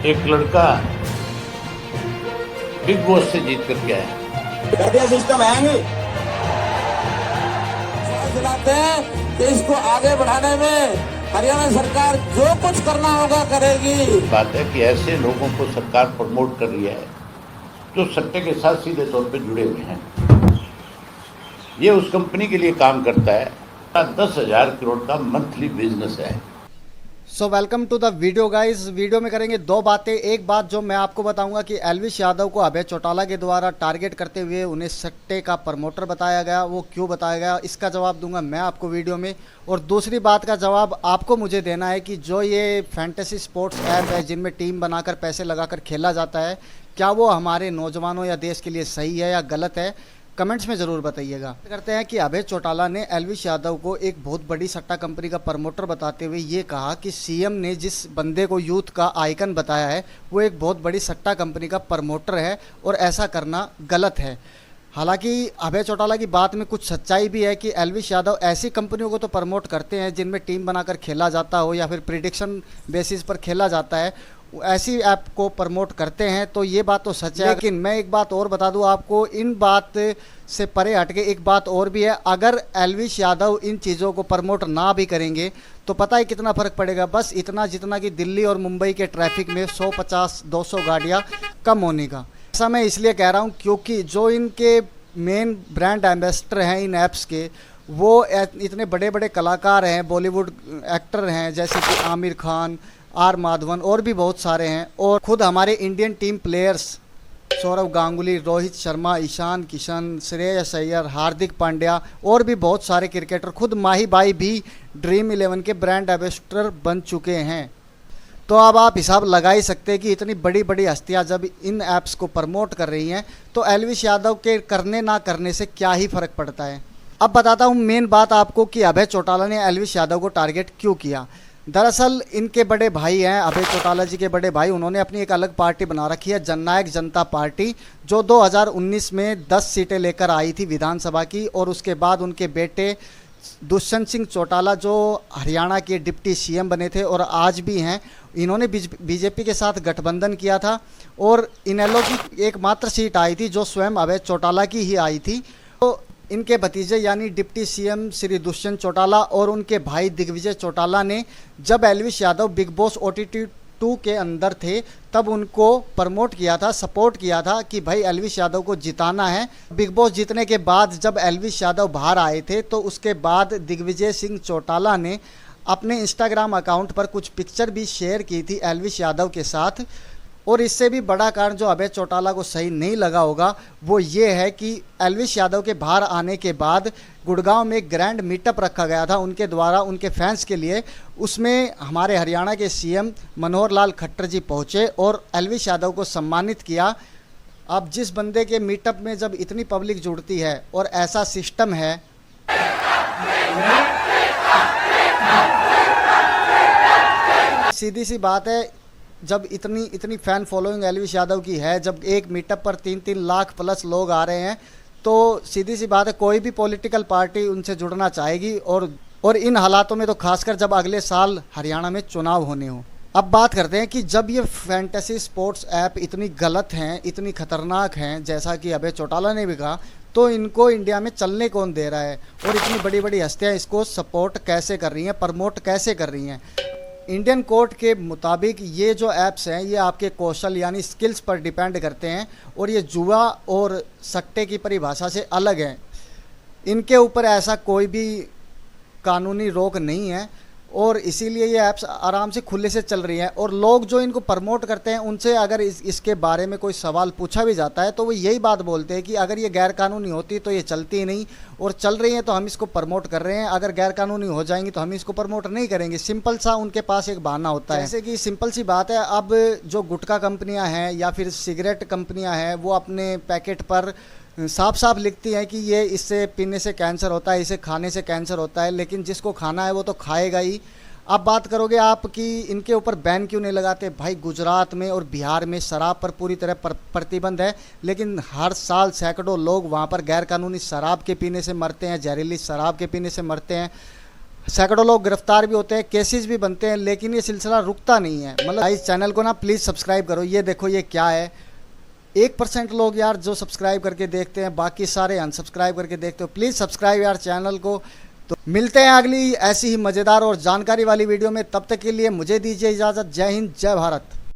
एक लड़का big boss से जीत करके आया। सिस्टम है नहीं, दिलाते हैं कि इसको आगे बढ़ाने में हरियाणा सरकार जो कुछ करना होगा करेगी। बात है कि ऐसे लोगों को सरकार प्रमोट कर रही है जो सट्टे के साथ सीधे तौर पे जुड़े हुए हैं। ये उस कंपनी के लिए काम करता है। 10,000 करोड़ का मंथली बिजनेस है। So welcome to the video guys. Video में करेंगे दो बातें। एक बात जो मैं आपको बताऊंगा कि एल्विश यादव को अभय चौटाला के द्वारा टारगेट करते हुए उन्हें सट्टे का प्रमोटर बताया गया, वो क्यों बताया गया, इसका जवाब दूंगा मैं आपको वीडियो में। और दूसरी बात का जवाब आपको मुझे देना है कि जो ये फैंटेसी स्पोर्ट्स ऐप है जिनमें टीम बनाकर पैसे लगाकर खेला जाता है, क्या वो हमारे नौजवानों या देश के लिए सही है या गलत है, कमेंट्स में ज़रूर बताइएगा। करते हैं कि अभय चौटाला ने एल्विश यादव को एक बहुत बड़ी सट्टा कंपनी का प्रमोटर बताते हुए ये कहा कि सीएम ने जिस बंदे को यूथ का आइकन बताया है वो एक बहुत बड़ी सट्टा कंपनी का प्रमोटर है और ऐसा करना गलत है। हालांकि अभय चौटाला की बात में कुछ सच्चाई भी है कि एल्विश यादव ऐसी कंपनियों को तो प्रमोट करते हैं जिनमें टीम बनाकर खेला जाता हो या फिर प्रिडिक्शन बेसिस पर खेला जाता है, ऐसी ऐप को प्रमोट करते हैं, तो ये बात तो सच है। लेकिन मैं एक बात और बता दूं आपको, इन बात से परे हटके एक बात और भी है। अगर एल्विश यादव इन चीज़ों को प्रमोट ना भी करेंगे तो पता है कितना फ़र्क पड़ेगा, बस इतना जितना कि दिल्ली और मुंबई के ट्रैफिक में 150-200 गाड़ियाँ कम होने का। ऐसा मैं इसलिए कह रहा हूँ क्योंकि जो इनके मेन ब्रांड एम्बेसडर हैं इन ऐप्स के, वो इतने बड़े बड़े कलाकार हैं, बॉलीवुड एक्टर हैं जैसे कि आमिर खान, आर माधवन और भी बहुत सारे हैं। और खुद हमारे Indian team players Sourav Ganguly, Rohit Sharma, Ishan Kishan, Shreyas Iyer, Hardik Pandya और भी बहुत सारे क्रिकेटर, खुद माही भाई भी ड्रीम 11 के ब्रांड एम्बेसडर बन चुके हैं। तो अब आप हिसाब लगा ही सकते हैं कि इतनी बड़ी बड़ी हस्तियां जब इन ऐप्स को प्रमोट कर रही हैं तो एल्विश यादव के करने ना करने से क्या ही फ़र्क पड़ता है। अब बताता हूँ मेन बात आपको कि अभय चौटाला ने एल्विश यादव को टारगेट क्यों किया। दरअसल इनके बड़े भाई हैं, अभय चौटाला जी के बड़े भाई, उन्होंने अपनी एक अलग पार्टी बना रखी है, जननायक जनता पार्टी, जो 2019 में 10 सीटें लेकर आई थी विधानसभा की। और उसके बाद उनके बेटे दुष्यंत सिंह चौटाला जो हरियाणा के डिप्टी सीएम बने थे और आज भी हैं, इन्होंने बीजेपी के साथ गठबंधन किया था और इनेलो की एकमात्र सीट आई थी जो स्वयं अभय चौटाला की ही आई थी। तो इनके भतीजे यानी डिप्टी सीएम श्री दुष्यंत चौटाला और उनके भाई दिग्विजय चौटाला ने जब Elvish Yadav big boss OTT 2 के अंदर थे तब उनको प्रमोट किया था, सपोर्ट किया था कि भाई एल्विश यादव को जिताना है। बिग बॉस जीतने के बाद जब एल्विश यादव बाहर आए थे तो उसके बाद दिग्विजय सिंह चौटाला ने अपने इंस्टाग्राम अकाउंट पर कुछ पिक्चर भी शेयर की थी एल्विश यादव के साथ। और इससे भी बड़ा कारण जो अभय चौटाला को सही नहीं लगा होगा वो ये है कि एल्विश यादव के बाहर आने के बाद गुड़गांव में एक ग्रैंड मीटअप रखा गया था उनके द्वारा उनके फैंस के लिए। उसमें हमारे हरियाणा के सीएम मनोहर लाल खट्टर जी पहुँचे और एल्विश यादव को सम्मानित किया। अब जिस बंदे के मीटअप में जब इतनी पब्लिक जुड़ती है और ऐसा सिस्टम है, सीधी सी बात है, जब इतनी फ़ैन फॉलोइंग एल्विश यादव की है, जब एक मीटअप पर 3-3 लाख प्लस लोग आ रहे हैं, तो सीधी सी बात है कोई भी पॉलिटिकल पार्टी उनसे जुड़ना चाहेगी। और इन हालातों में तो खासकर जब अगले साल हरियाणा में चुनाव होने हो। अब बात करते हैं कि जब ये फैंटेसी स्पोर्ट्स ऐप इतनी गलत हैं, इतनी खतरनाक हैं, जैसा कि अभय चौटाला ने भी कहा, तो इनको इंडिया में चलने कौन दे रहा है और इतनी बड़ी बड़ी हस्तियाँ इसको सपोर्ट कैसे कर रही हैं, प्रमोट कैसे कर रही हैं। इंडियन कोर्ट के मुताबिक ये जो ऐप्स हैं ये आपके कौशल यानी स्किल्स पर डिपेंड करते हैं और ये जुआ और सट्टे की परिभाषा से अलग हैं। इनके ऊपर ऐसा कोई भी कानूनी रोक नहीं है और इसीलिए ये ऐप्स आराम से खुले से चल रही हैं। और लोग जो इनको प्रमोट करते हैं उनसे अगर इसके बारे में कोई सवाल पूछा भी जाता है तो वो यही बात बोलते हैं कि अगर ये गैर कानूनी होती तो ये चलती ही नहीं, और चल रही हैं तो हम इसको प्रमोट कर रहे हैं, अगर गैर कानूनी हो जाएंगी तो हम इसको प्रमोट नहीं करेंगे। सिंपल सा उनके पास एक बहाना होता है। जैसे कि सिंपल सी बात है, अब जो गुटखा कंपनियाँ हैं या फिर सिगरेट कंपनियाँ हैं वो अपने पैकेट पर साफ साफ लिखती हैं कि ये इससे पीने से कैंसर होता है, इसे खाने से कैंसर होता है, लेकिन जिसको खाना है वो तो खाएगा ही। अब बात करोगे आप कि इनके ऊपर बैन क्यों नहीं लगाते, भाई गुजरात में और बिहार में शराब पर पूरी तरह प्रतिबंध है, लेकिन हर साल सैकड़ों लोग वहाँ पर गैर कानूनी शराब के पीने से मरते हैं, जहरीली शराब के पीने से मरते हैं। सैकड़ों लोग गिरफ्तार भी होते हैं, केसेस भी बनते हैं, लेकिन ये सिलसिला रुकता नहीं है। मतलब इस चैनल को ना प्लीज़ सब्सक्राइब करो। ये देखो ये क्या है, 1% लोग यार जो सब्सक्राइब करके देखते हैं, बाकी सारे अनसब्सक्राइब करके देखते हो। प्लीज़ सब्सक्राइब यार चैनल को। तो मिलते हैं अगली ऐसी ही मज़ेदार और जानकारी वाली वीडियो में, तब तक के लिए मुझे दीजिए इजाज़त। जय हिंद, जय भारत।